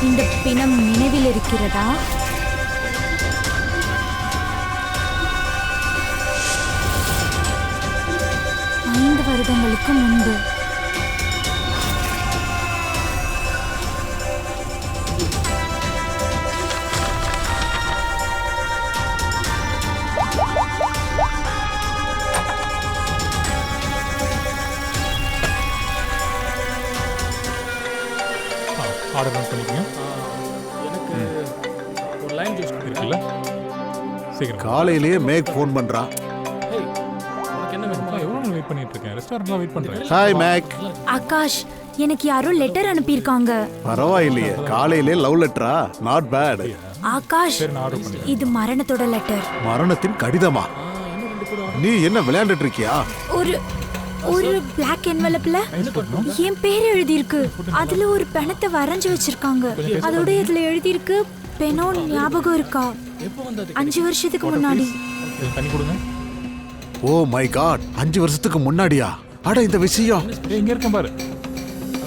இந்த பிணம் நினைவில் இருக்கிறதா? ஐந்து வருடங்களுக்கு முன்பு ஆர்டர் நோட் பண்ணிக்கங்க. எனக்கு ஒரு லைம் ஜூஸ் இருக்குல்ல? சீக்கிரம். காலையிலேயே மேக் ஃபோன் பண்றான். ஏய், உனக்கு என்ன வேணும்? எவ்வளோ நாள் வெயிட் பண்ணிட்டு இருக்கேன், ரெஸ்டாரண்ட்ல வெயிட் பண்றேன். Hi make. ஆகாஷ், எனக்கு யாரோ லெட்டர் அனுப்பியிருக்காங்க. பரவாயில்லையே, காலையிலே லவ் லெட்டரா? Not bad. ஆகாஷ், சரி, நான் ஆர்டர் பண்ணி. இது மரணத்தோட லெட்டர். மரணத்தின் கடிதமா? நீ என்ன விளையாண்டுட்டு இருக்கியா? ஒரு ஒரு பிளாக் என்வலப்ல என் பேர் எழுதியிருக்கு. அதுல ஒரு பிணத்தை வரைஞ்சு வச்சிருக்காங்க. அதோட இதுல எழுதியிருக்கு பெனோ ஞாபகம் இருக்கா? 5 வருஷத்துக்கு முன்னாடி. தண்ணி கொடுங்க. ஓ மை காட், 5 வருஷத்துக்கு முன்னாடியா? அட இந்த விஷயம். இங்க இருக்கேன் பாரு,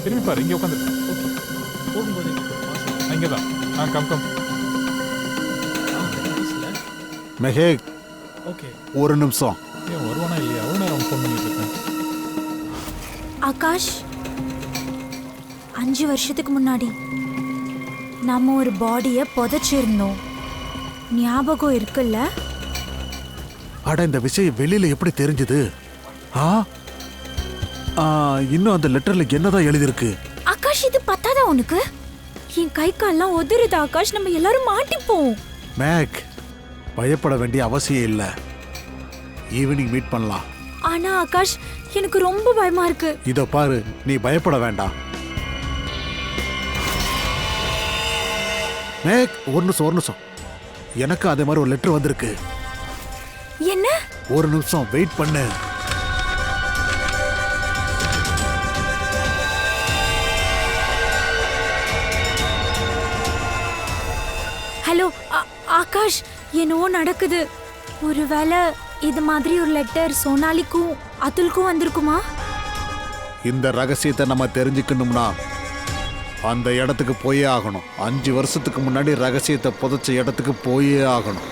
திரும்பி பாரு, இங்க உட்காந்து. போகும்போது இங்க தான். Come come. மெஹேக், ஓகே, ஒரு நிமிஷம். ஏன் வருவானா இல்லையா? அவ்வளோ நேரம் ஃபோன் பண்ணிட்டு இருக்கேன். ஆகாஷ், 5 வருஷத்துக்கு முன்னாடி நம்ம ஒரு பாடியை புதைச்சிருந்தோம். ஞாபகம் இருக்குல்ல? அட இந்த விஷயம் வெளியில எப்படி தெரிஞ்சது? ஆ இன்னும் அந்த லெட்டர்ல என்னதான் எழுதிருக்கு? ஆகாஷ், இது பத்தாதா உனக்கு? என் கை கால்லாம் உதிருது ஆகாஷ். நம்ம எல்லாரும் மாட்டிப்போம். மேக், பயப்பட வேண்டிய அவசியம் இல்லை. ஈவினிங் மீட் பண்ணலாம். ஆனா ஆகாஷ், எனக்கு ரொம்ப பயமா இருக்கு. இத பாரு, நீ பயப்பட வேண்டாம். மேக், ஒரு நிமிஷம். எனக்கு அதே மாதிரி ஒரு லெட்டர் வந்திருக்கு. என்ன? ஒரு நிமிஷம் வெயிட் பண்ணு. ஹலோ ஆகாஷ், என்னவோ நடக்குது. ஒருவேளை இது மாதிரி ஒரு லெட்டர் சோனாலிக்கும் அதுல்க்கும் வந்திருக்குமா? இந்த ரகசியத்தை நம்ம தெரிஞ்சுக்கணும்னா அந்த இடத்துக்கு போயே ஆகணும். 5 வருஷத்துக்கு முன்னாடி ரகசியத்தை புதைச்ச இடத்துக்கு போயே ஆகணும்.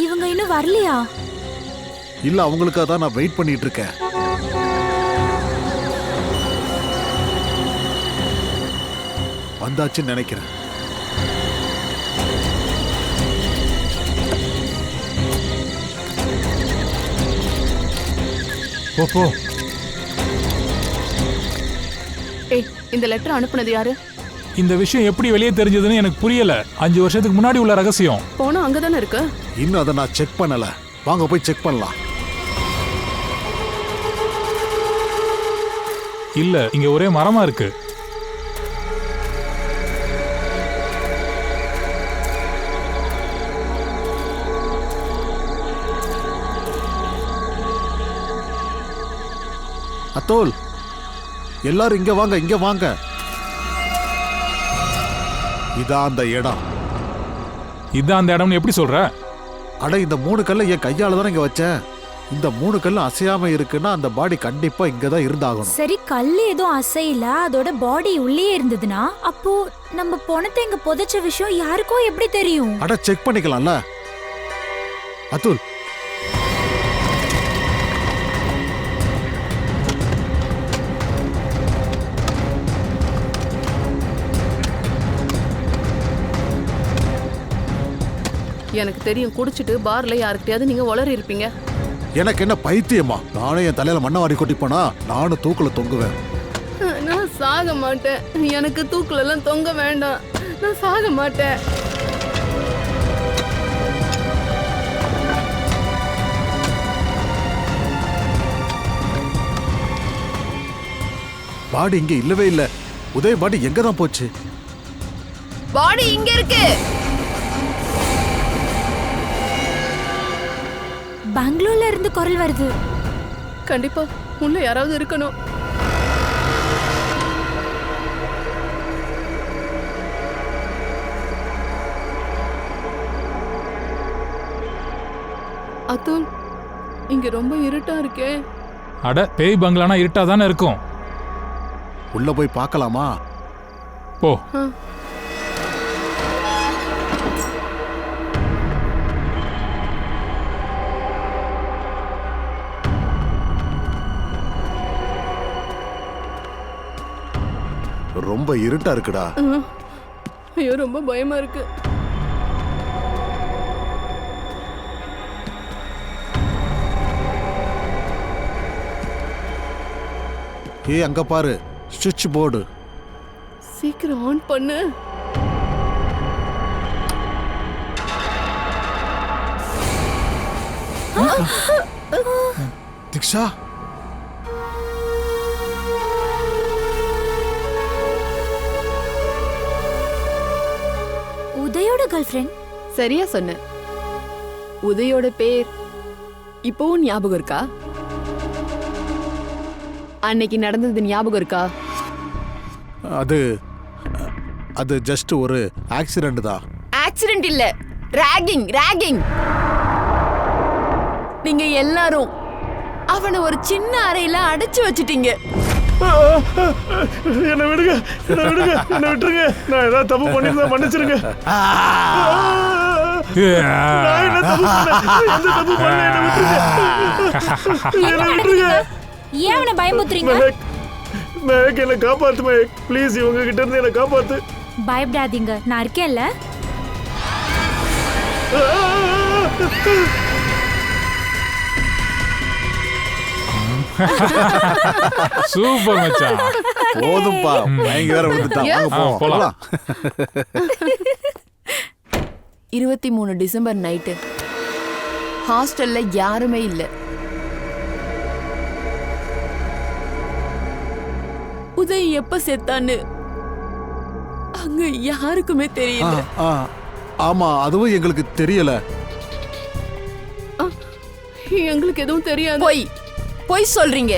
இவங்க இன்னும் வரலையா? இல்ல, அவங்களுக்காக தான் நான் வெயிட் பண்ணிட்டு இருக்கேன். வந்தாச்சுன்னு நினைக்கிறேன். போ. ஏய், இந்த லெட்டர் அனுப்புனது யாரு? இந்த விஷயம் எப்படி வெளியே தெரிஞ்சதுன்னு எனக்கு புரியல. 5 வருஷத்துக்கு முன்னாடி உள்ள ரகசியம். போனா அங்கதானே இருக்கு. இன்னும் அதை நான் செக் பண்ணல. வாங்க போய் செக் பண்ணலாம். இல்ல, இங்க ஒரே மரமா இருக்கு. அத்தோல், எல்லாரும் இங்க வாங்க, இங்க வாங்க. இதான் அந்த இடம். இதான் அந்த இடம்னு எப்படி சொல்ற? அட, இந்த 3 கல்லை என் கையால தானே இங்க வச்சேன். இந்த 3 கல்லு அசையாம இருக்குன்னா அந்த பாடி கண்டிப்பா இங்கதான் இருந்தாகணும். சரி, கல்லு எதுவும் அசையில, அதோட பாடி உள்ளே இருந்ததுன்னா அப்போ நம்ம பணத்தை இங்க புதைச்ச விஷயம் யாருக்கோ எப்படி தெரியும்? அட, செக் பண்ணிக்கலாம்ல. அத்துல், எனக்கு தெரியும், குடிச்சிட்டு பார்ல யாருக்கிட்டயாவது நீங்க உளறி இருப்பீங்க. எனக்கு என்ன பைத்தியமா? நானே என் தலையில மண்ணை வாரி கொட்டி போனா நானும் தூக்குல தொங்குவேன். நான் சாக மாட்டேன். எனக்கு தூக்குல எல்லாம் தொங்க வேண்டாம். நான் சாக மாட்டேன். பாடி இங்க இல்லவே இல்ல. உதய் பாடி எங்க தான் போச்சு? பாடி இங்க இருக்கு. பெங்களூர்ல இருந்து குரல் வருது. கண்டிப்பா உள்ள யாராவது இருக்கணும். அதுல், இங்க ரொம்ப இருட்டா இருக்கே. அட பேய் பங்களானா இருட்டா தானே இருக்கும். உள்ள போய் பார்க்கலாமா? போ. ரொம்ப இருட்டா இருக்குடா. ஐயோ ரொம்ப பயமா இருக்கு. ஏய் அங்க பாரு, சுவிட்ச் போர்டு. சீக்கிரம் ஆன் பண்ணு. திக்ஷா, உதயோட கேர்ள் ஃப்ரெண்ட். சரியா சொன்ன. உதயோட பேர் இப்போவும் ஞாபகம் இருக்கா? அன்னைக்கு நடந்தது ஞாபகம் இருக்கா? அது அது ஜஸ்ட் ஒரு ஆக்சிடென்ட் தான். ஆக்சிடென்ட் இல்ல, ராகிங் ராகிங். நீங்க எல்லாரும் அவனை ஒரு சின்ன அறையில அடைச்சு வச்சிட்டீங்க. என்ன விடுங்க, என்ன விடுங்க, என்ன விட்டுருங்க. நான் ஏதாவது தப்பு பண்ணிருந்தா மன்னிச்சிருங்க. நான் என்ன தப்பு பண்ணேன்? எந்த தப்பு பண்ணல, என்ன விட்டுருங்க. என்ன விட்டுருங்க. ஏன் அவனை பயமுத்துறீங்க? மேக் என்ன காப்பாத்து மேக், ப்ளீஸ் இவங்க கிட்ட இருந்து என்ன காப்பாத்து. பயப்படாதீங்க, நான் இருக்கேன்ல. சூப்பர் மச்சான். போதும்பா, மயங்கி வேற விழுந்துட்டான். வாங்க ஆ, போலாம். 23 டிசம்பர் நைட்டு ஹாஸ்டல்ல யாருமே இல்ல. உதய் எப்ப செத்தான்னு அங்க யாருக்குமே தெரியல. ஆமா, அதுவும் எங்களுக்கு தெரியல. எங்களுக்கு எதுவும் தெரியாது. போய் சொல்றீங்க.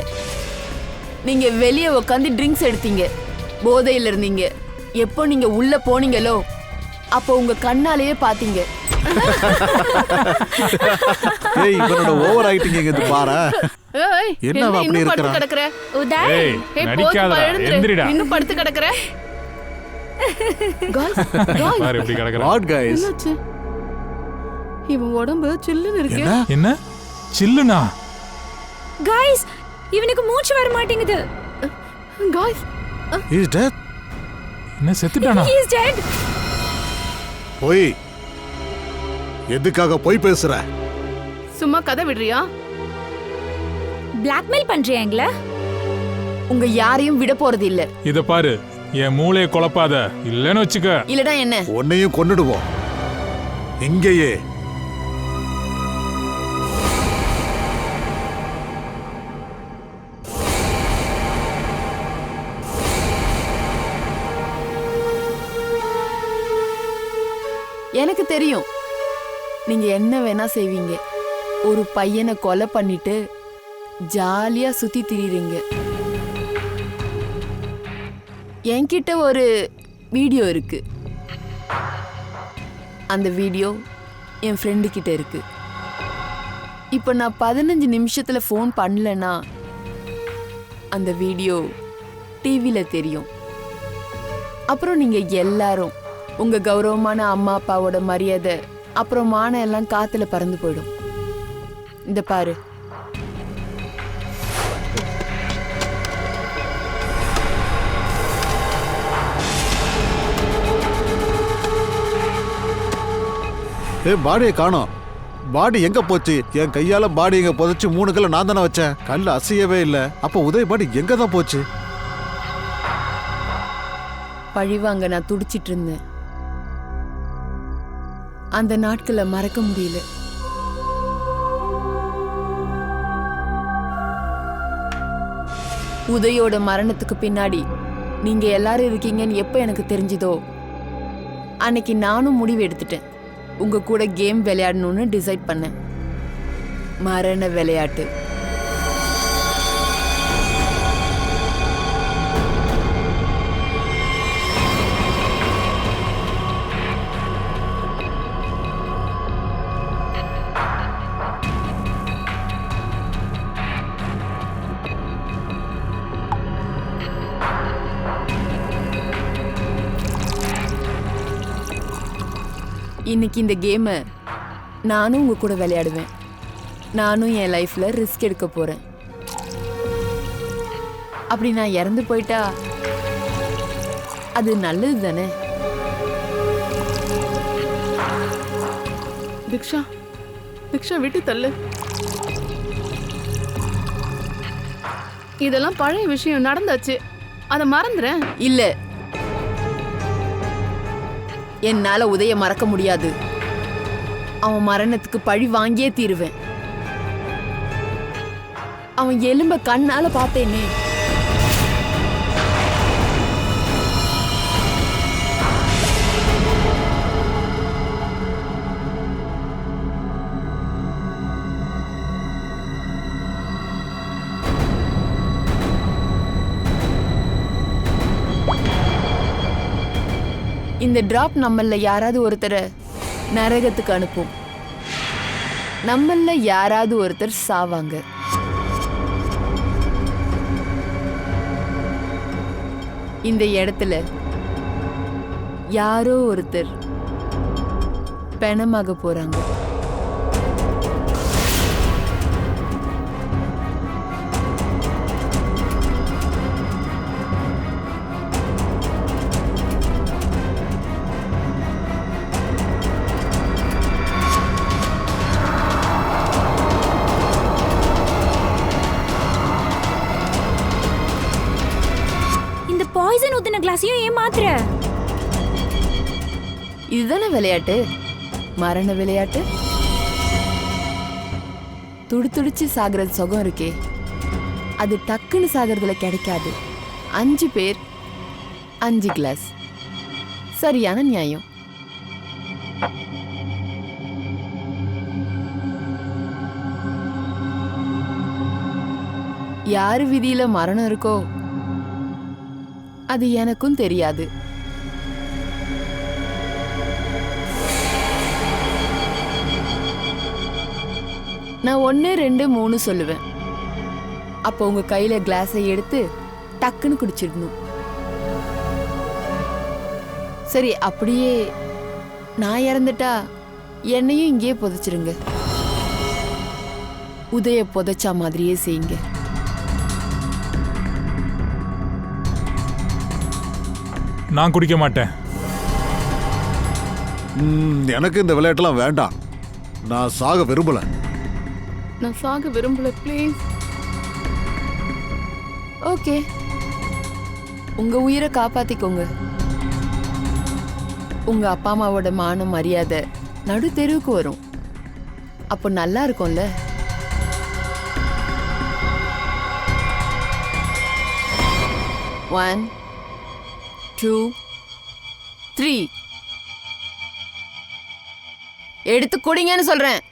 நீங்க வெளியே உட்காந்து ட்ரிங்க்ஸ் எடுத்தீங்க, போதையில இருந்தீங்க. எப்போ நீங்க உள்ள போனீங்களோ அப்போ உங்க கண்ணாலேயே பாத்தீங்க. ஏய், இவனோட ஓவர் ஆக்டிங் எங்க இது பாரு. என்ன அவன் அப்படி இருக்கறான்? உதய், ஏய் நடிக்காதடா, எந்திரிடா. இன்னும் படுத்து கிடக்குற. பாரு எப்படி கிடக்குறான். What guys? என்னாச்சு? இவன் உடம்பு சில்லுன்னு இருக்கு. என்ன சில்லுனா? गाइस, இவனுக்கு மூச்சு வர மாட்டேங்குது. Guys, He is dead. என்ன செத்துட்டானா? He is dead. போய் எதுக்காக போய் பேசுற? சும்மா கதை விடுறியா? பிளாக்மெயில் பண்றியா எங்கள? உங்க யாரையும் விட போறது இல்ல. இத பாரு, என் மூளையை குழப்பாத. இல்லன்னு வச்சுக்க. இல்லடா என்ன? உன்னையும் கொன்னுடுவோம் இங்கேயே. எனக்கு தெரியும் நீங்க என்ன வேணா செய்வீங்க. ஒரு பையனை கொலை பண்ணிட்டு ஜாலியா சுத்தி திரியுறீங்க. என்கிட்ட ஒரு வீடியோ இருக்கு. அந்த வீடியோ என் ஃப்ரெண்டு கிட்ட இருக்கு. இப்போ நான் 15 நிமிஷத்துல ஃபோன் பண்ணலன்னா அந்த வீடியோ டிவியில தெரியும். அப்புறம் நீங்க எல்லாரும் உங்க கௌரவமான அம்மா அப்பாவோட மரியாதை அப்புறம் மானம் எல்லாம் காத்துல பறந்து போயிடும். இந்த பாரு. பாடியை காணோம். பாடி எங்க போச்சு? என் கையால பாடி எங்க புதைச்சு 3 கல்ல நான் தானே வச்சேன். கல் அசையவே இல்லை. அப்ப உதய் பாடி எங்க தான் போச்சு? பழிவாங்க நான் துடிச்சிட்டு இருந்தேன். அந்த நாட்களை மறக்க முடியல. உதயோட மரணத்துக்கு பின்னாடி நீங்க எல்லாரும் இருக்கீங்கன்னு எப்போ எனக்கு தெரிஞ்சுதோ அன்னைக்கு நானும் முடிவு எடுத்துட்டேன். உங்க கூட கேம் விளையாடணும்னு டிசைட் பண்ணேன். மரண விளையாட்டு. இன்னைக்கு இந்த கேமை நானும் உங்க கூட விளையாடுவேன். நானும் என் லைஃப்ல ரிஸ்க் எடுக்க போறேன். அப்படி நான் இறந்து போயிட்டா அது நல்லது தானே? திக்ஷா, திக்ஷா விட்டு தள்ளு. இதெல்லாம் பழைய விஷயம், நடந்தாச்சு. அதை மறந்துறேன். இல்ல, என்னால உதய மறக்க முடியாது. அவன் மரணத்துக்கு பழி வாங்கியே தீருவேன். அவன் எலும்ப கண்ணால பார்த்தேனே. இந்த டிராப் நம்மள யாராவது ஒருத்தரை நரகத்துக்கு அனுப்பும். நம்மள யாராவது ஒருத்தர் சாவாங்க. இந்த இடத்துல யாரோ ஒருத்தர் பெணமாக போறாங்க. பாய்சன் ஊத்தின கிளாஸையும் ஏமாத்துற. இதுதானே விளையாட்டு, மரண விளையாட்டு. துடிச்சு சாகிறது சுகம் இருக்கே, அது டக்குன்னு சாகிறதுல கிடைக்காது. 5 பேர் 5 கிளாஸ், சரியான நியாயம். யாரு விதியில மரணம் இருக்கோ அது எனக்கும் தெரியாது. நான் 1 2 3 சொல்லுவேன். அப்போ உங்க கையில கிளாஸை எடுத்து டக்குன்னு குடிச்சிடணும். சரி, அப்படியே நான் இறந்துட்டா என்னையும் இங்கேயே புதைச்சிருங்க. உதய புதைச்சா மாதிரியே செய்யுங்க. நான் குடிக்க மாட்டேன். எனக்கு இந்த விளையாட்டுலாம் வேண்டாம். நான் சாக விரும்பல. நான் சாக விரும்பல, ப்ளீஸ். ஓகே, உங்க உயிரை காப்பாத்திக்கோங்க. உங்க அப்பா அம்மாவோட மான மரியாதை நடு தெருவுக்கு வரும். அப்போ நல்லா இருக்கும்ல. One, 2, 3. எடுத்து குடிங்கன்னு சொல்றேன்.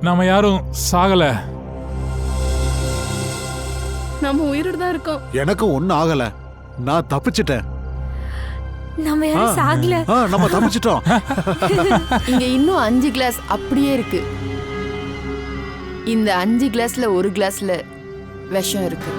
நாம யாரும் சாகல. நம்ம உயிரோட தான் இருக்கோம். எனக்கு ஒன்னும் ஆகல. நான் தப்பிச்சிட்டேன். நம்ம யாரும் சாகல. நம்ம தப்பிச்சிட்டோம். இங்க இன்னும் 5 கிளாஸ் அப்படியே இருக்கு. இந்த 5 கிளாஸ்ல ஒரு கிளாஸ்ல விஷம் இருக்கு.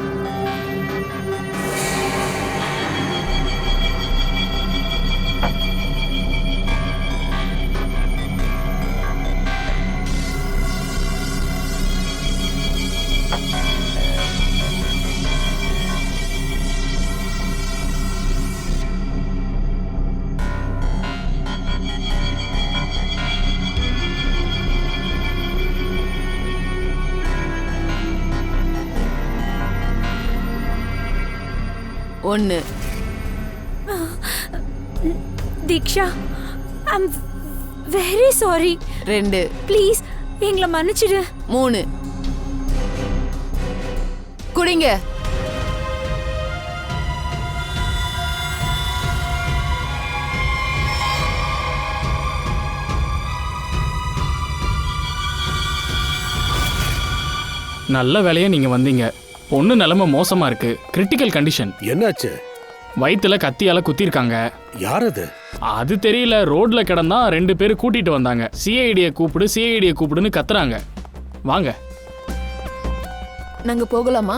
1. தீக்ஷா, ஐம் வெரி சாரி. 2. ப்ளீஸ் எங்களை மன்னிச்சிடு. 3. குடிங்க. நல்ல வேலையா நீங்க வந்தீங்க. பொண்ணு நிலைமை மோசமா இருக்கு. Critical condition. என்னாச்சு? வயித்துல கத்தியால குத்திருக்காங்க. யார் அது? அது தெரியல. ரோட்ல கிடந்தா 2 பேர் கூட்டிட்டு வந்தாங்க. சிஐடியை கூப்பிடுன்னு கத்துறாங்க. வாங்க. நாங்க போகலாமா?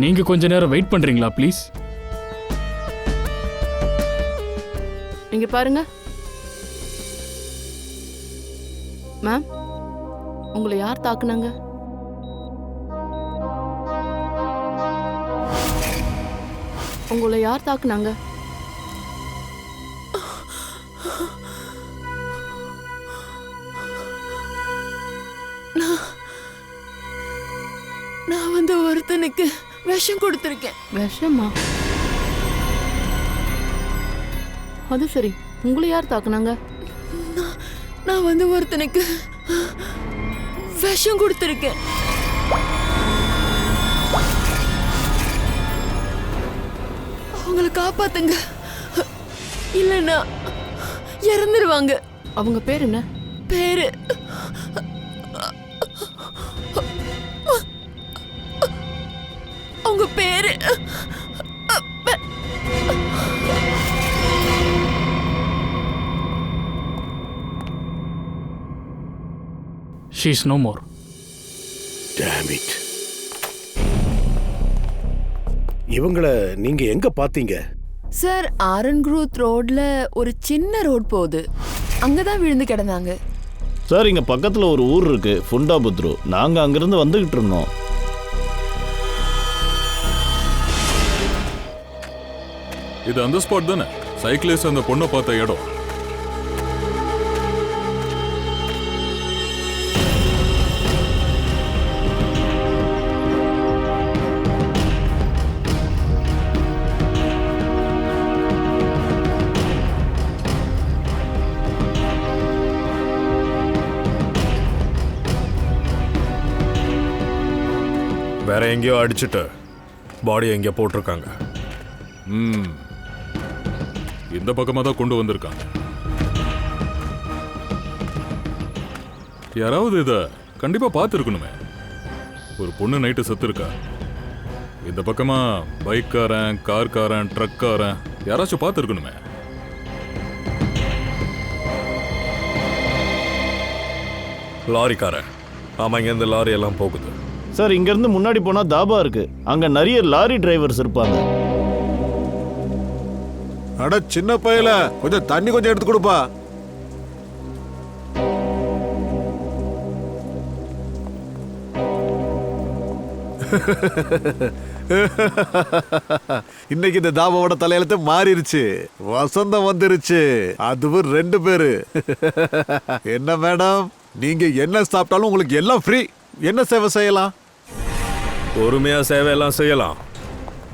நீங்க கொஞ்ச நேரம் வெயிட் பண்றீங்களா ப்ளீஸ்? இங்க பாருங்க மேம், உங்களை யார் தாக்குனாங்க? உங்களை யார் தாக்குனாங்க? நான் வந்து ஒருத்தனுக்கு விஷம் கொடுத்துருக்கேன். விஷமா? அது சரி, உங்களை யார் தாக்குனாங்க? நான் வந்து ஒருத்தனுக்கு விஷம் கொடுத்துருக்கேன். அவங்கள காப்பாத்துங்க, இல்லைன்னா இறந்துருவாங்க. அவங்க பேர் என்ன? பேரு அவங்க பேரு She is no more. Damn it. இவங்கள நீங்க எங்க பாத்தீங்க? சார், ஆரன் குரூத் ரோட்ல ஒரு சின்ன ரோட் போகுது, அங்கதான் விழுந்து கிடந்தாங்க. சார், இங்க பக்கத்துல ஒரு ஊர் இருக்கு, ஃபுண்டாபுத்ரு. நாங்க அங்கிருந்து வந்துகிட்டு இருந்தோம். இது அந்த ஸ்பாட் தானே? சைக்கிளிஸ்ட் அந்த பொண்ணை பார்த்த இடம். வேற எங்கேயோ அடிச்சுட்டு பாடி எங்கேயோ போட்டிருக்காங்க. இந்த பக்கமாக தான் கொண்டு வந்திருக்காங்க. யாராவது இதை கண்டிப்பா பார்த்துருக்கணுமே. ஒரு பொண்ணு நைட்டு செத்து இருக்கா. இந்த பக்கமா பைக்காரன், கார்காரன், ட்ரக்காரன் யாராச்சும் பார்த்துருக்கணுமே. லாரிக்காரன். ஆமா, இங்கேருந்து லாரி எல்லாம் போகுது. சார், இங்கிருந்து முன்னாடி போனா தாபா இருக்கு, அங்க நிறைய லாரி டிரைவர்ஸ் இருப்பாங்க. அட சின்ன பையல, கொஞ்சம் தண்ணி கொஞ்சம் எடுத்து கொடுப்பா. இன்னைக்கு இந்த தாபாவோட தலையெழுத்து மாறிடுச்சு. வசந்தம் வந்துருச்சு. அதுவும் 2 பேரு. என்ன மேடம், நீங்க என்ன சாப்பிட்டாலும் உங்களுக்கு எல்லாம் ஃப்ரீ. என்ன சேவை செய்யலாம்? பொறுமையா சேவையெல்லாம் செய்யலாம்.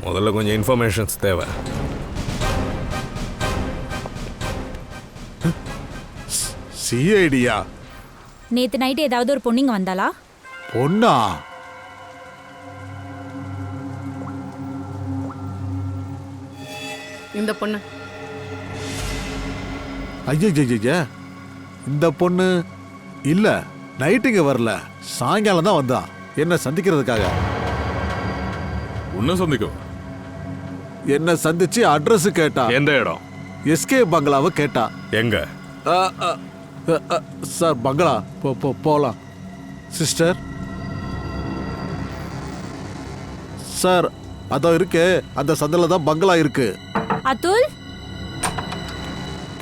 முதல்ல கொஞ்சம் இன்ஃபர்மேஷன்ஸ் தேவை. சிஐடியா? நேத்து நைட் ஏதாவது ஒரு பொண்ணுங்க வந்தாளா? பொண்ணா? இந்த பொண்ணு. ஐயா, இந்த பொண்ணு இல்ல. நைட்டுங்க வரல, சாயங்காலம் தான் வந்தா. என்ன சந்திக்கிறதுக்காக. உன்ன சந்திக்க? என்ன சந்திச்சு அட்ரஸ் கேட்டா. எந்த இடம்? எஸ்கே பங்களாவை கேட்டா. எங்க? சார், பங்களா போலாம். சிஸ்டர் சார், அதோ இருக்கு, அந்த சந்தில தான் பங்களா இருக்கு. அதுல்,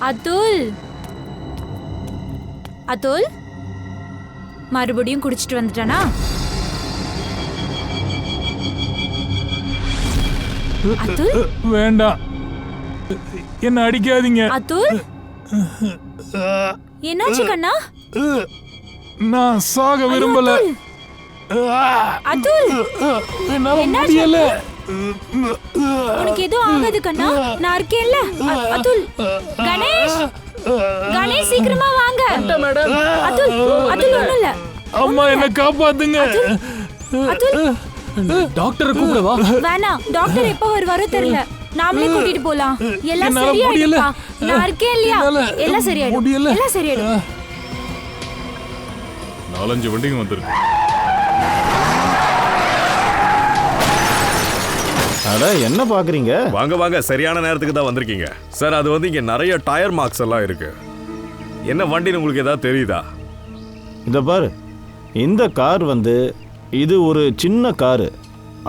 அதுல், அதுல் மறுபடியும் குடிச்சிட்டு வந்துட்டானா? அதுல், வேண்டாம், என்ன அடிக்காதீங்க. அதுல், என்னாச்சு கண்ணா? நான் சாக விரும்பல. அதுல், என்னால என்னாச்சு? முடியல. உனக்கு எதுவும் ஆகாது கண்ணா, நான் இருக்கேன்ல. அதுல், கணேஷ், கணேஷ் சீக்கிரமா வாங்க. மேடம், அதுல், அதுல் ஒண்ணும் இல்ல. அம்மா என்ன காப்பாத்துங்க. அதுல், டாக்டரை கூப்பிடவா? வேணாம், டாக்டர் எப்ப வருவாரோ தெரியல. நாமளே கூட்டிட்டு போலாம். எல்லாம் என்னால முடியல. சரியாயிடும்பா. நான் இருக்கேன் இல்லையா? என்னால எல்லாம் சரியாயிடும். முடியல. எல்லாம் சரியாயிடும். 4-5 வண்டிங்க வந்திருக்கு. அட என்ன பாக்குறீங்க? வாங்க வாங்க, சரியான நேரத்துக்கு தான் வந்திருக்கீங்க சார். அது வந்து இங்க நிறைய டயர் மார்க்ஸ் எல்லாம் இருக்கு. என்ன வண்டின்னு உங்களுக்கு ஏதாவது தெரியுதா? இத பாரு, இந்த கார் வந்து இது ஒரு சின்ன காரு,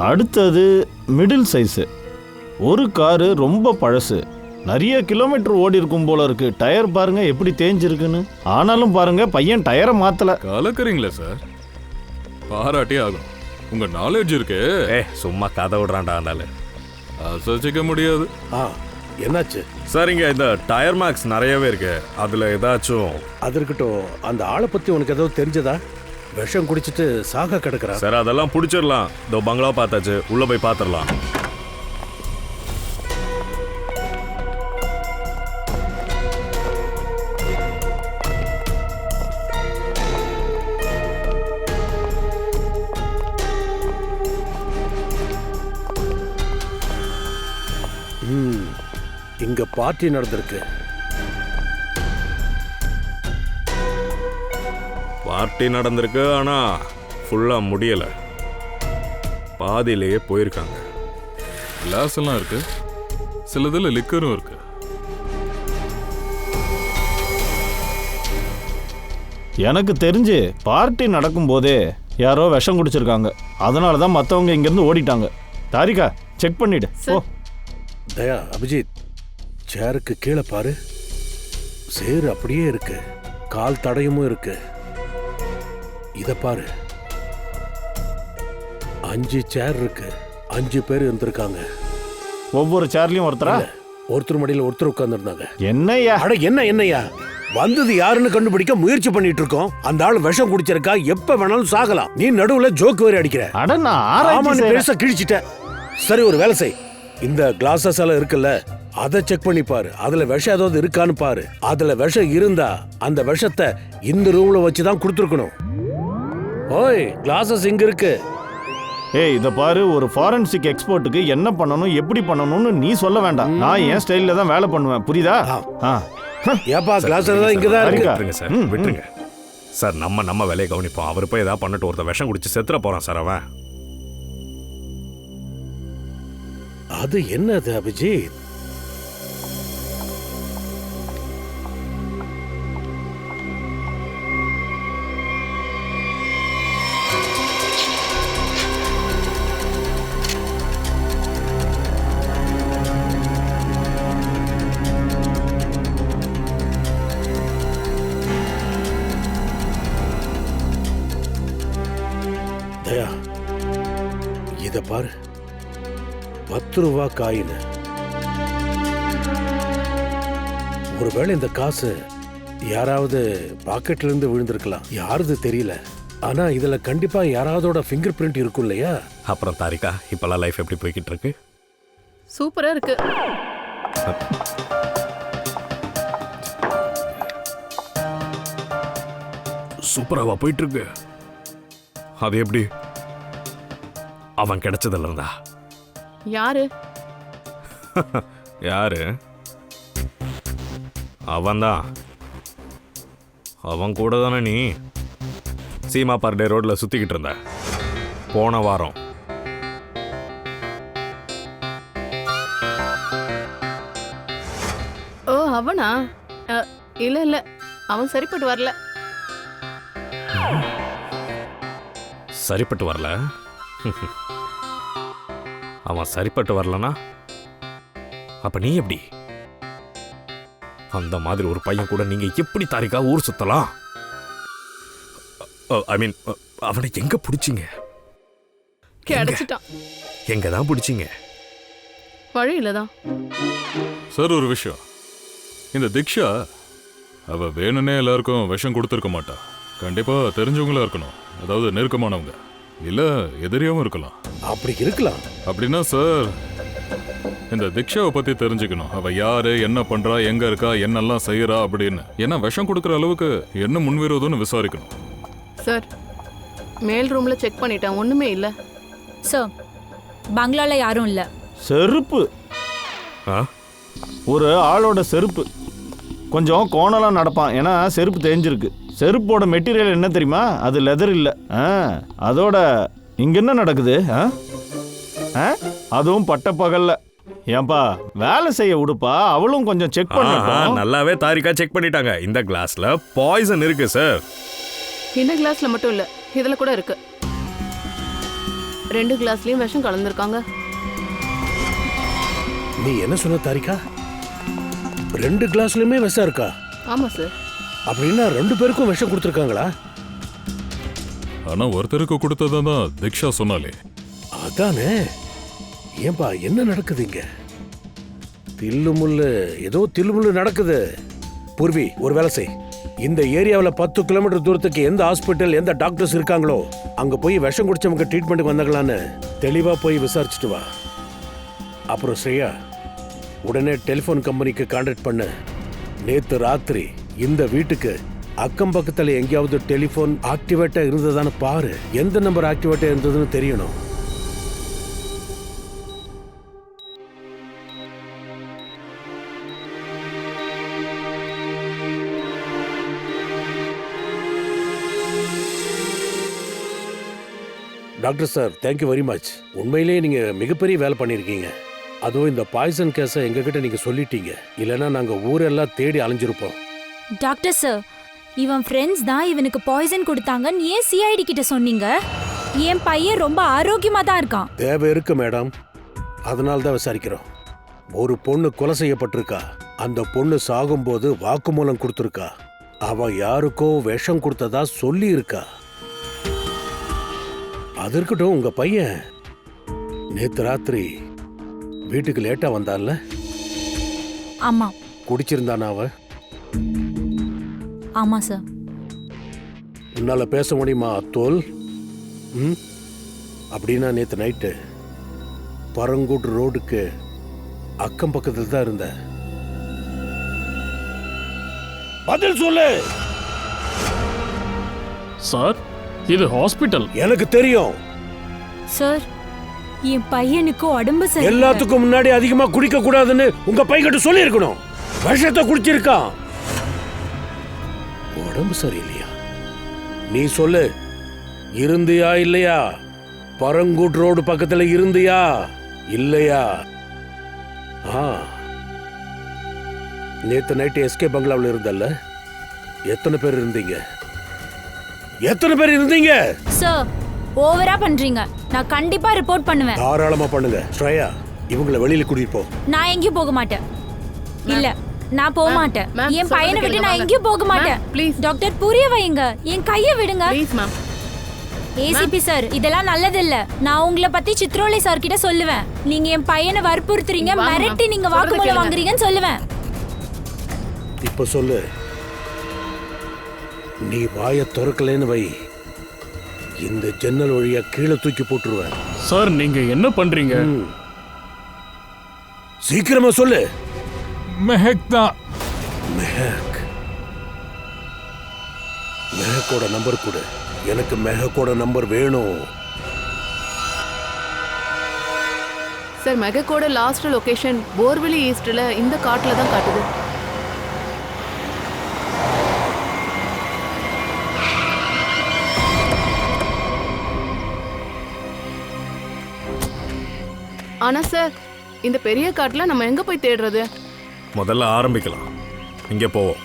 அடுத்தது மிடில் சைஸு, ஒரு காரு ரொம்ப பழசு, நிறைய கிலோமீட்டர் ஓடி இருக்கும் போல இருக்கு. டயர் பாருங்க எப்படி தேஞ்சிருக்குன்னு. ஆனாலும் பாருங்க பையன் டயரை மாத்தல. கலக்குறீங்களா சார்? பாராட்டே ஆகும். உங்க நாலேஜ் இருக்கு. சும்மா கதை விடுறான்டா இருந்தாலும் அசைச்சிக்க முடியாது. என்னாச்சு சார்? இங்க இந்த டயர் மார்க்ஸ் நிறையவே இருக்கு. அதுல ஏதாச்சும் அது இருக்கட்டும். அந்த ஆளை பத்தி உனக்கு ஏதாவது தெரிஞ்சதா? விஷம் குடிச்சிட்டு சாக கிடக்குறா. சார் அதெல்லாம் பிடிச்சிடலாம். இதோ பங்களா பார்த்தாச்சு, உள்ள போய் பார்த்துடலாம். இங்க பார்ட்டி நடந்திருக்கு. பார்ட்டி நடந்திருக்கு, ஆனா ஃபுல்லா முடியல, பாதியிலேயே போயிருக்காங்க. கிளாஸ் எல்லாம் இருக்கு, சிலதுல லிக்கரும் இருக்கு. எனக்கு தெரிஞ்சு பார்ட்டி நடக்கும் போதே யாரோ விஷம் குடிச்சிருக்காங்க. அதனால தான் மற்றவங்க இங்கேருந்து ஓடிட்டாங்க. தாரிகா செக் பண்ணிடு. ஓ தயா, அபிஜித், சேருக்கு கீழே பாரு. சேரு அப்படியே இருக்கு, கால் தடயமும் இருக்கு. இத பாரு, 5 சேர் இருக்கு, 5 பேர் இருந்திருக்காங்க. ஒவ்வொரு சேர்லயும் ஒருத்தரா? ஒருத்தர் மடியில ஒருத்தர் உட்கார்ந்து இருந்தாங்க. என்னையா? அட என்னையா வந்தது யாருன்னு கண்டுபிடிக்க முயற்சி பண்ணிட்டு இருக்கோம். அந்த ஆள் விஷம் குடிச்சிருக்கா, எப்ப வேணாலும் சாகலாம். நீ நடுவுல ஜோக் வேற அடிக்கிற. அட நான் ஆராய்ச்சி பெருசா கிழிச்சிட்ட. சரி, ஒரு வேலை செய். இந்த கிளாஸஸ் எல்லாம் இருக்குல்ல, அதை செக் பண்ணி பாரு. அதுல விஷம் ஏதாவது இருக்கான்னு பாரு. அதுல விஷம் இருந்தா அந்த விஷத்தை இந்த ரூம்ல வச்சுதான் கொடுத்துருக்கணும். ஓய், கிளாஸஸ் இங்க இருக்கு. ஏய் இத பாரு, ஒரு ஃபாரன்சிக் எக்ஸ்பர்ட்டுக்கு என்ன பண்ணணும் எப்படி பண்ணணும்னு நீ சொல்ல வேண்டாம். நான் என் ஸ்டைல்ல தான் வேலை பண்ணுவேன், புரியுதா? ஏப்பா, கிளாஸ் எல்லாம் இங்க தான் இருக்கு. விட்டுருங்க சார், விட்டுருங்க சார். நம்ம வேலையை கவனிப்போம். அவர் போய் ஏதாவது பண்ணிட்டு ஒருத்தர் விஷம் குடிச்சு செத்துற போறான் சார். அவன் அது என்னது அபிஜித்? தயா, இத பாரு, 10 ரூபா காயின். ஒருவேளை இந்த காசு யாராவது பாக்கெட்ல இருந்து விழுந்திருக்கலாம். யாருது தெரியல. ஆனா இதுல கண்டிப்பா யாராவதோட ஃபிங்கர் பிரிண்ட் இருக்கும் இல்லையா? அப்புறம் தாரிகா, இப்பெல்லாம் லைஃப் எப்படி போய்கிட்டு இருக்கு? சூப்பரா இருக்கு. சூப்பராவா போயிட்டு இருக்கு? அது எப்படி? அவன் கிடைச்சதுல இருந்தா? யாரு? யாரு? அவன்தான். அவன் கூட தானே நீ சீமா பர்டே ரோட்ல சுத்திக்கிட்டு இருந்த போன வாரம். ஓ அவனா? இல்ல அவன் சரிப்பட்டு வரல. சரிப்பட்டு வரல? அவன் சரிப்பட்டு வரலனா அப்ப நீ எப்படி? அந்த மாதிரி ஒரு பையன் கூட நீங்க எப்படி தாரிகா ஊர் சுத்தலாம்? ஐ மீன், அவனை எங்க பிடிச்சிங்க? கிடைச்சிட்டான். எங்க தான் பிடிச்சிங்க? வழியில தான். சார், ஒரு விஷயம். இந்த திக்ஷா அவ வேணும்னே எல்லாருக்கும் விஷம் கொடுத்துருக்க மாட்டா. கண்டிப்பா தெரிஞ்சவங்களா இருக்கணும், அதாவது நெருக்கமானவங்க, இல்ல எதிரியாவும் இருக்கலாம். அப்படி இருக்கலாம். அப்படின்னா சார் இந்த திக்ஷாவை பத்தி தெரிஞ்சுக்கணும். அவ யாரு, என்ன பண்றா, எங்க இருக்கா, என்னெல்லாம் செய்யறா அப்படின்னு. ஏன்னா விஷம் கொடுக்குற அளவுக்கு என்ன முன்விரோதம்னு விசாரிக்கணும். சார் மேல் ரூம்ல செக் பண்ணிட்டேன், ஒண்ணுமே இல்ல. சார் பங்களால யாரும் இல்ல. செருப்பு, ஆ? ஒரு ஆளோட செருப்பு. கொஞ்சம் கோணலாம் நடப்பான், ஏன்னா செருப்பு தேஞ்சிருக்கு. செருப்போட மெட்டீரியல் என்ன தெரியுமா? அது லெதர் இல்லை. அதோட இங்க என்ன நடக்குது? அதுவும் பட்ட பகல்ல. ஏன்பா வேலை செய்ய விடுப்பா, அவளும் கொஞ்சம் செக் பண்ணட்டும். நல்லாவே தாரிகா செக் பண்ணிட்டாங்க. இந்த கிளாஸ்ல பாய்சன் இருக்கு சார். இந்த கிளாஸ்ல மட்டும் இல்ல, இதுல கூட இருக்கு. 2 கிளாஸ்லயும் விஷம் கலந்துருக்காங்க. நீ என்ன சொன்ன தாரிகா? 2 கிளாஸ்லயுமே விஷம் இருக்கா? ஆமா சார். அப்படின்னா 2 பேருக்கும் விஷம் கொடுத்துருக்காங்களா? ஆனா ஒருத்தருக்கு கொடுத்ததான் திக்ஷா சொன்னாலே. அதானே. ஏன்பா என்ன நடக்குது இங்க? தில்லுமுள்ளு, ஏதோ தில்லுமுள்ளு நடக்குது. பூர்வி, ஒரு வேலை செய். இந்த ஏரியாவில் 10 கிலோமீட்டர் தூரத்துக்கு எந்த ஹாஸ்பிட்டல், எந்த டாக்டர்ஸ் இருக்காங்களோ அங்க போய் விஷம் குடிச்சவங்க ட்ரீட்மெண்ட்டுக்கு வந்தாங்களான்னு தெளிவா போய் விசாரிச்சுட்டு வா. அப்புறம் ஸ்ரேயா, உடனே டெலிஃபோன் கம்பெனிக்கு கான்டாக்ட் பண்ணு. நேத்து ராத்திரி இந்த வீட்டுக்கு அக்கம் பக்கத்துல எங்கேயாவது டெலிஃபோன் ஆக்டிவேட்டா இருந்ததான்னு பாரு. எந்த நம்பர் ஆக்டிவேட்டா இருந்ததுன்னு தெரியணும். Doctor sir, thank you very much. உண்மையிலேயே நீங்க மிகப்பெரிய வேலை பண்ணியிருக்கீங்க. அதுவும் இந்த பாய்சன் கேஸை எங்ககிட்ட நீங்க சொல்லிட்டீங்க. இல்லைன்னா நாங்க ஊரெல்லாம் தேடி அலைஞ்சிருப்போம். டாக்டர் சார், இவன் ஃப்ரெண்ட்ஸ் தான் இவனுக்கு பாய்சன் கொடுத்தாங்கன்னு ஏன் சிஐடி கிட்ட சொன்னீங்க? என் பையன் ரொம்ப ஆரோக்கியமா தான் இருக்கான். தேவை இருக்கு மேடம், அதனால தான் விசாரிக்கிறோம். ஒரு பொண்ணு கொலை செய்யப்பட்டிருக்கா. அந்த பொண்ணு சாகும்போது வாக்குமூலம் கொடுத்துருக்கா. அவ யாருக்கோ விஷம் கொடுத்ததா சொல்லி இருக்கா. அது இருக்கட்டும், உங்க பையன் நேத்து ராத்திரி வீட்டுக்கு லேட்டா வந்தான்ல? ஆமா. குடிச்சிருந்தானா அவ? ஆமா சார். உன்னால பேச முடியுமா அத்தோல்? அப்படின்னா நேத்து நைட்டு பரங்கூட் ரோடுக்கு அக்கம் பக்கத்தில் தான் இருந்த. பதில் சொல்லு சார். இது ஹாஸ்பிட்டல். எனக்கு தெரியும் சார். என் பையனுக்கு உடம்பு சரி. எல்லாத்துக்கும் முன்னாடி அதிகமா குடிக்க கூடாதுன்னு உங்க பையன்கிட்ட சொல்லி இருக்கணும். விஷத்தை குடிச்சிருக்கான். உடம்பு சரியில்லையா? நீ சொல்லு, இருந்தியா இல்லையா? பரங்கூட் ரோடு பக்கத்துல இருந்தியா இல்லையா? நேத்து நைட்டு எஸ்கே பங்களாவில் இருந்தல்ல? எத்தனை பேர் இருந்தீங்க? எத்தனை பேர் இருந்தீங்க? சார், ஓவரா பண்றீங்க. நான் கண்டிப்பா ரிப்போர்ட் பண்ணுவேன். தாராளமா பண்ணுங்க. ஸ்ரேயா, இவங்களை வெளியில கூட்டிட்டு போ. நான் எங்கேயும் போக மாட்டேன். இல்ல, நான் போக மாட்டேன். என் பையனை விட்டு நான் எங்கேயும் போக மாட்டேன். ப்ளீஸ் டாக்டர், புரிய வைங்க. என் கையை விடுங்க ப்ளீஸ். மேம், ஏசிபி சார், இதெல்லாம் நல்லது இல்ல. நான் உங்களை பத்தி சித்ரோலை சார் கிட்ட சொல்லுவேன். நீங்க என் பையனை வற்புறுத்துறீங்க, மிரட்டி நீங்க வாக்குமூலம் வாங்குறீங்கன்னு சொல்லுவேன். இப்ப சொல்லு, நீ வாயை திறக்கலன்னு வை, இந்த ஜன்னல் வழியா கீழே தூக்கி போட்டுருவேன். சார், நீங்க என்ன பண்றீங்க? சீக்கிரமா சொல்லு. மெஹக் தான். மெஹக். மெஹக்கோட நம்பர் கொடு. எனக்கு மெஹக்கோட நம்பர் வேணும். சார், மெஹக்கோட லாஸ்ட் லொகேஷன் போர்வெளி ஈஸ்ட்ல இந்த காட்டுல தான் காட்டுது. ஆனா சார், இந்த பெரிய காட்டுல நம்ம எங்க போய் தேடுறது? முதல்ல ஆரம்பிக்கலாம். இங்க போவோம்.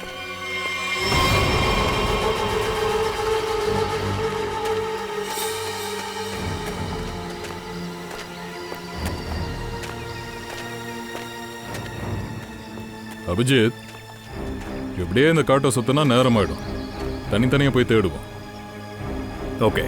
அபிஜித், இப்படியே இந்த காட்டை சுத்தினா நேரமாயிடும். தனித்தனியா போய் தேடுவோம். ஓகே.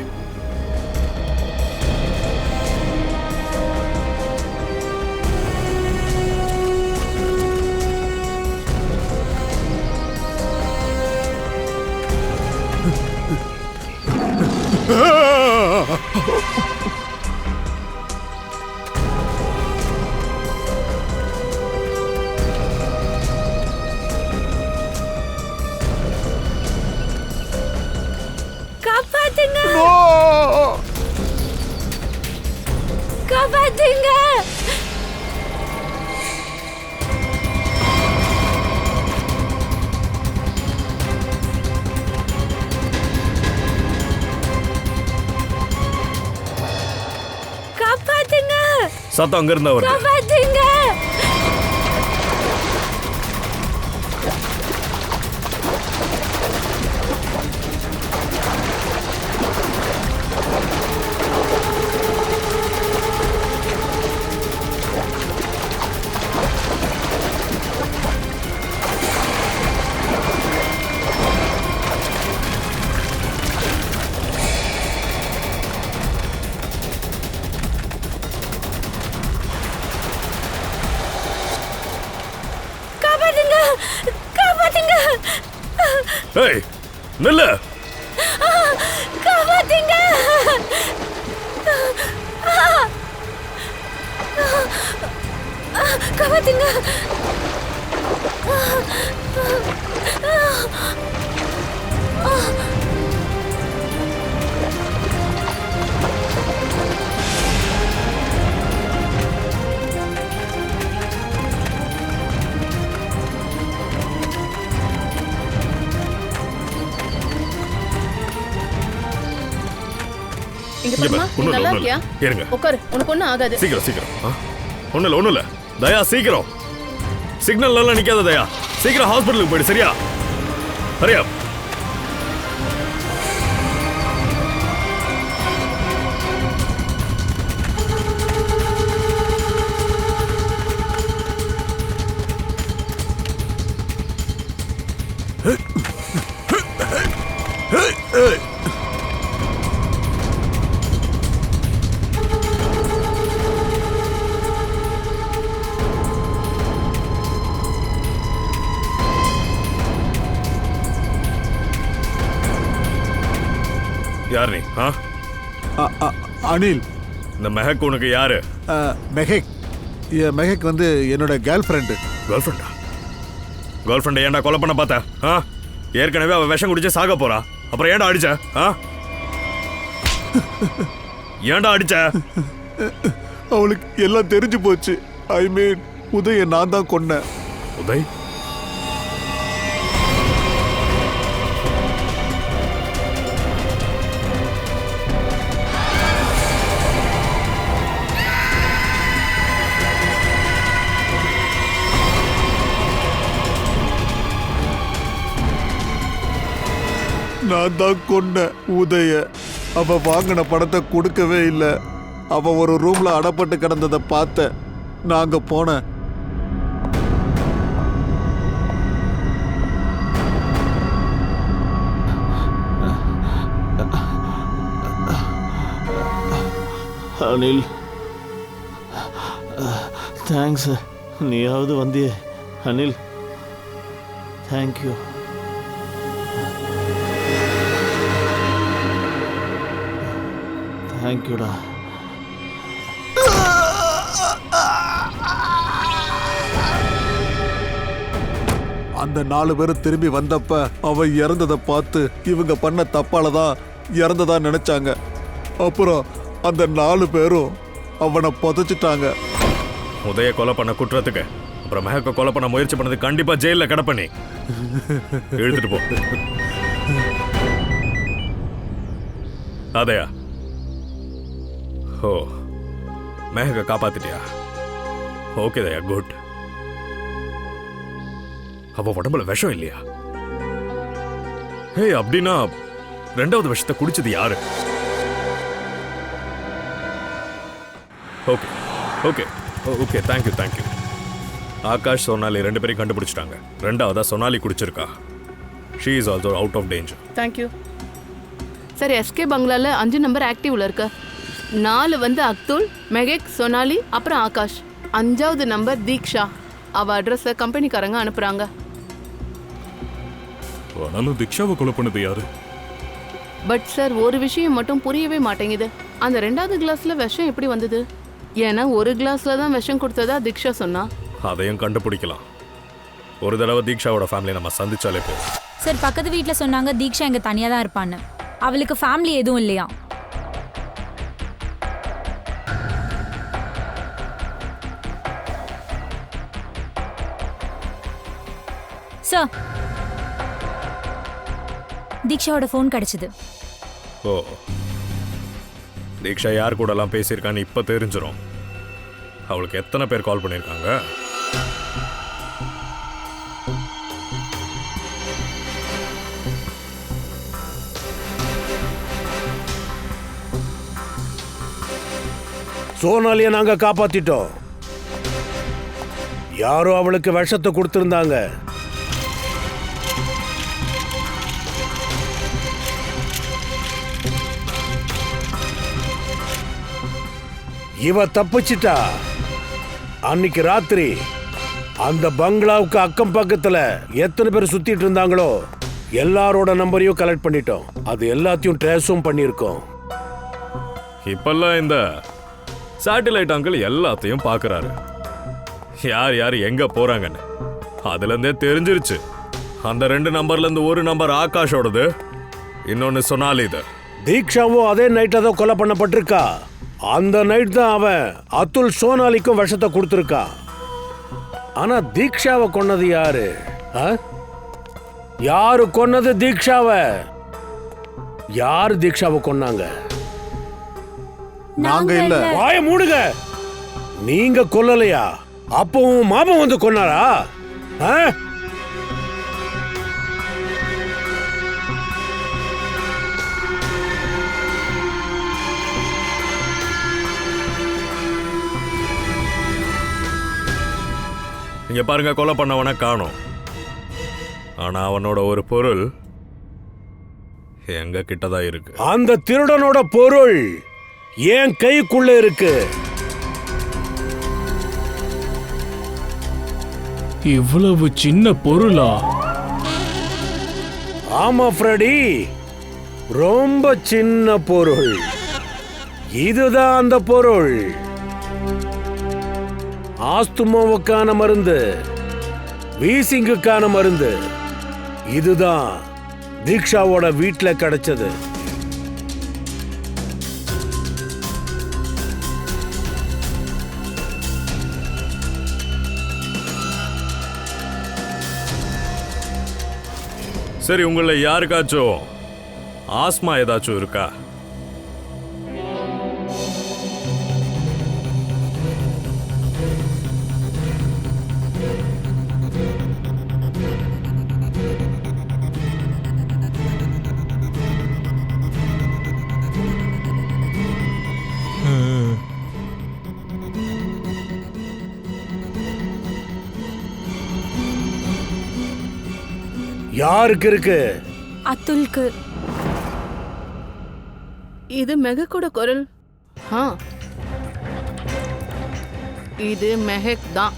காப்பாத்துங்க. காப்பாத்துங்க. சத்தம் அங்க இருந்தா வருது. காப்பாத்துங்க. காப்பாத்துங்க. ஏய் நில்லு. காப்பாத்துங்க. காப்பாத்துங்க. இங்க இங்க பாருமா, பாரு, நீ ஒண்ணும் நல்லா இல்ல, இருக்கியா? இருங்க. உட்காரு, உனக்கு ஒண்ணும் ஆகாது. சீக்கிரம் சீக்கிரம். ஒண்ணும் இல்ல தயா சீக்கிரம். சிக்னல் எல்லாம் நிக்காத தயா. சீக்கிரம் ஹாஸ்பிட்டலுக்கு போயிடு. சரியா? சரியா? யார் நீ? அனில். இந்த மெஹக் உனக்கு யாரு? மெஹக். மெஹக் வந்து என்னோட கேர்ள் ஃப்ரெண்டு. கேர்ள் ஃப்ரெண்டா? கேர்ள் ஃப்ரெண்டை ஏன்டா கொலை பண்ண பார்த்த? ஏற்கனவே அவ விஷம் குடிச்சு சாக போறா. அப்புறம் ஏன்டா அடிச்ச? ஏன்டா அடிச்ச? அவளுக்கு எல்லாம் தெரிஞ்சு போச்சு. ஐ மீன் உதய நான் தான் கொன்னேன். உதய்? நான் தான் கொன்ன உதய. அவ வாங்கின பணத்தை கொடுக்கவே இல்லை. அவ ஒரு ரூம்ல அடப்பட்டு கிடந்ததை பார்த்த. நான் அங்க போனேன். அனில், தேங்க்ஸ். நீயாவது வந்தியே அனில். தேங்க்யூ. தேங்க்யூடா. அந்த 4 பேரும் திரும்பி வந்தப்ப அவ இறந்ததை பார்த்து இவங்க பண்ண தப்பாலதான் இறந்ததா நினைச்சாங்க. அப்புறம் அந்த 4 பேரும் அவனை புதைச்சிட்டாங்க. உதய கொலை பண்ண குற்றத்துக்கு அப்புறம் மெஹக்க கொலை பண்ண முயற்சி பண்ணது கண்டிப்பா ஜெயில கிடப்பண்ணி எழுதிட்டு போ. அதையா? ஓ, மெஹக்க காப்பாத்திட்டியா? ஓகே தயா, குட். அவ உடம்புல விஷம் இல்லையா? ஹே, அப்படின்னா 2வது விஷத்தை குடிச்சது யாரு? Okay okay okay, thank you thank you. Akash, Sonali 2 பேரையும் கண்டுபிடிச்சிட்டாங்க. 2வதா சோனாலி குடிச்சிருக்கா. She is also out of danger. Thank you. Sir, SK பங்களால 5 நம்பர் ஆக்டிவ்ல இருக்கு. 4 வந்து அக்துல், மெஹக், சோனாலி, அப்புறம் ஆகாஷ். 5வது நம்பர் தீக்ஷா. அவ அட்ரஸை கம்பெனிக்காரங்க அனுப்புறாங்க. ஆனாலும் தீக்ஷாவை கொலை பண்ணது யாரு? பட் சார், ஒரு விஷயம் மட்டும் புரியவே மாட்டேங்குது. அந்த 2வது கிளாஸ்ல விஷம் எப்படி வந்தது? ஏன்னா ஒரு கிளாஸ்ல தான் விஷம் கொடுத்ததா தீக்ஷா சொன்னா. அதையும் கண்டுபிடிக்கலாம். ஒரு தடவை தீக்ஷாவோட ஃபேமிலி நம்ம சந்திச்சாலே போதும். சார், பக்கத்து வீட்டில் சொன்னாங்க தீக்ஷா இங்கே தனியாக தான் இருப்பான்னு. அவளுக்கு ஃபேமிலி எதுவும் இல்லையா? சார், தீக்ஷாவோட ஃபோன் கிடைச்சது. ஓ, தீக்ஷா யார் கூடலாம் பேசியிருக்கான்னு இப்போ தெரிஞ்சிடும். அவளுக்கு எத்தனை பேர் கால் பண்ணியிருக்காங்க? சோனாலியை நாங்க காப்பாத்திட்டோம். யாரோ அவளுக்கு விஷத்தை கொடுத்திருந்தாங்க. இவ தப்பிச்சிட்டா. அன்னைக்கு ராத்திரி அந்த பங்களாவுக்கு அக்கம் பக்கத்துல எத்தனை பேர் சுத்திட்டு இருந்தாங்களோ எல்லாரோட நம்பரையும் கலெக்ட் பண்ணிட்டோம். அது எல்லாத்தையும் ட்ரேஸும் பண்ணியிருக்கோம். இப்பெல்லாம் இந்த சேட்டலைட் அங்கிள் எல்லாத்தையும் பார்க்கறாரு. யார் யார் எங்க போறாங்கன்னு அதுல இருந்தே தெரிஞ்சிருச்சு. அந்த 2 நம்பர்ல இருந்து ஒரு நம்பர் ஆகாஷோடது, இன்னொன்னு சொனாலிது. தீக்ஷாவும் அதே நைட்ல தான் கொலை பண்ணப்பட்டிருக்கா. அந்த நைட் தான் அவன் அதுல் சோனாலிக்கும் விஷத்தை கொடுத்திருக்கா. ஆனா தீக்ஷாவை கொன்னது யாரு? யாரு கொன்னது தீக்ஷாவை? யாரு தீக்ஷாவை கொன்னாங்க? நாங்க இல்ல. வாய மூடுங்க. நீங்க கொல்லலையா? அப்பவும் மாமா வந்து கொன்னாரா? இங்க பாருங்க, கொலை பண்ணவன காணோம். ஆனா அவனோட ஒரு பொருள் எங்க கிட்டதான் இருக்கு. அந்த திருடனோட பொருள் என் கைக்குள்ள இருக்கு. இவ்வளவு சின்ன பொருளா? ஆமா ஃப்ரெடி, ரொம்ப சின்ன பொருள். இதுதான் அந்த பொருள். ஆஸ்துமாவுக்கான மருந்து, வீசிங்குக்கான மருந்து. இதுதான் தீக்ஷாவோட வீட்டுல கிடைச்சது. சரி, உங்களை யாருக்காச்சும் ஆஸ்மா ஏதாச்சும் இருக்கா? யாருக்கு இருக்கு? அதுல்க்கு. இது மெஹக்கோட குரல். இது மெஹக் தான்.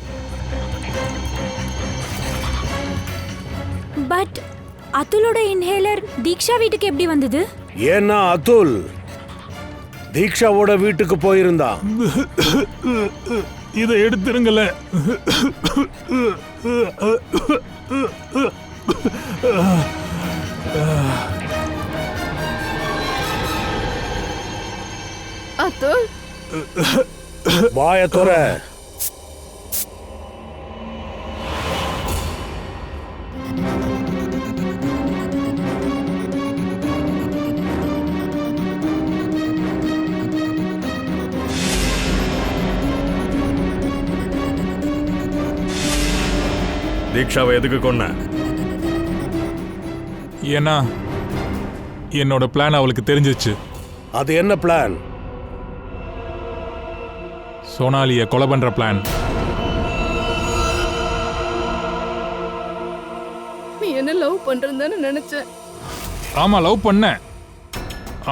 பட் அதுலோட இன்ஹேலர் தீக்ஷா வீட்டுக்கு எப்படி வந்தது? ஏன்னா அதுல் தீக்ஷாவோட வீட்டுக்கு போயிருந்தான். இதை எடுத்துருங்கள. அதுல், வாய தோற. தீக்ஷாவை எதுக்கு கொன்ன? ஏன்னா என்னோட பிளான் அவளுக்கு தெரிஞ்சிச்சு. அது என்ன பிளான்? சோனாலியை கொலை பண்ற பிளான். நீ என்ன லவ் பண்றேன்னு நினைச்சேன். ஆமா, லவ் பண்ண.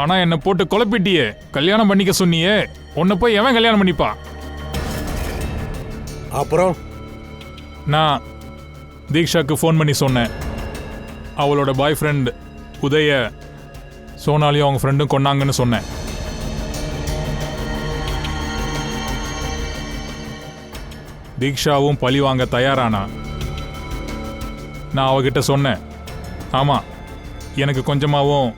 ஆனா என்ன போட்டு குழப்பிட்டியே. கல்யாணம் பண்ணிக்க சொன்னியே, உன்னை போய் எவன் கல்யாணம் பண்ணிப்பா? அப்புறம் நான் தீக்ஷாக்கு ஃபோன் பண்ணி சொன்னேன். அவளோட பாய் ஃப்ரெண்ட் உதய சோனாலியும் அவங்க ஃப்ரெண்டும் கொன்னாங்கன்னு சொன்னேன். தீக்ஷாவும் பழி வாங்க தயாரானா. நான் அவகிட்ட சொன்னேன், ஆமாம், எனக்கு கொஞ்சமாகவும்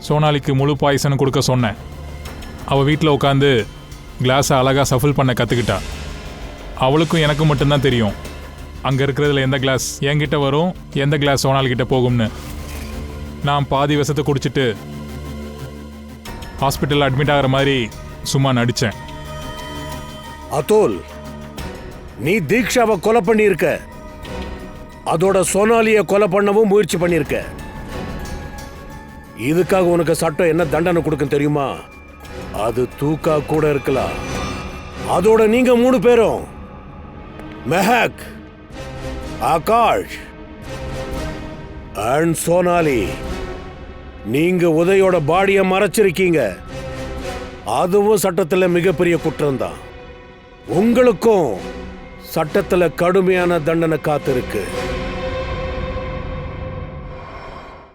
சோனாலிக்கு முழு பாய்சனும் கொடுக்க சொன்னேன். அவள் வீட்டில் உட்காந்து கிளாஸை அழகாக சஃபில் பண்ண கற்றுக்கிட்டா. அவளுக்கும் எனக்கும் மட்டும்தான் தெரியும். அங்கே இருக்கிறதுல எந்த கிளாஸ் என்கிட்ட வரும், எந்த கிளாஸ் சோனால் கிட்ட போகும்னு. நான் பாதி விஷத்தை குடிச்சிட்டு ஹாஸ்பிட்டலில் அட்மிட் ஆகிற மாதிரி சும்மா நடித்தேன். அதுல், நீ தீக்ஷாவை கொலை பண்ணியிருக்க, அதோட சோனாலியை கொலை பண்ணவும் முயற்சி பண்ணியிருக்க. இதுக்காக உனக்கு சட்டம் என்ன தண்டனை கொடுக்கும் தெரியுமா? அது தூக்கா கூட இருக்கலாம். அதோட நீங்க 3 பேரும் மெஹக், ஆகாஷ் அண்ட் சோனாலி, நீங்க உதயோட பாடியை மறைச்சிருக்கீங்க. அதுவும் சட்டத்துல மிகப்பெரிய குற்றம் தான். உங்களுக்கும் சட்டத்துல கடுமையான தண்டனை காத்திருக்கு.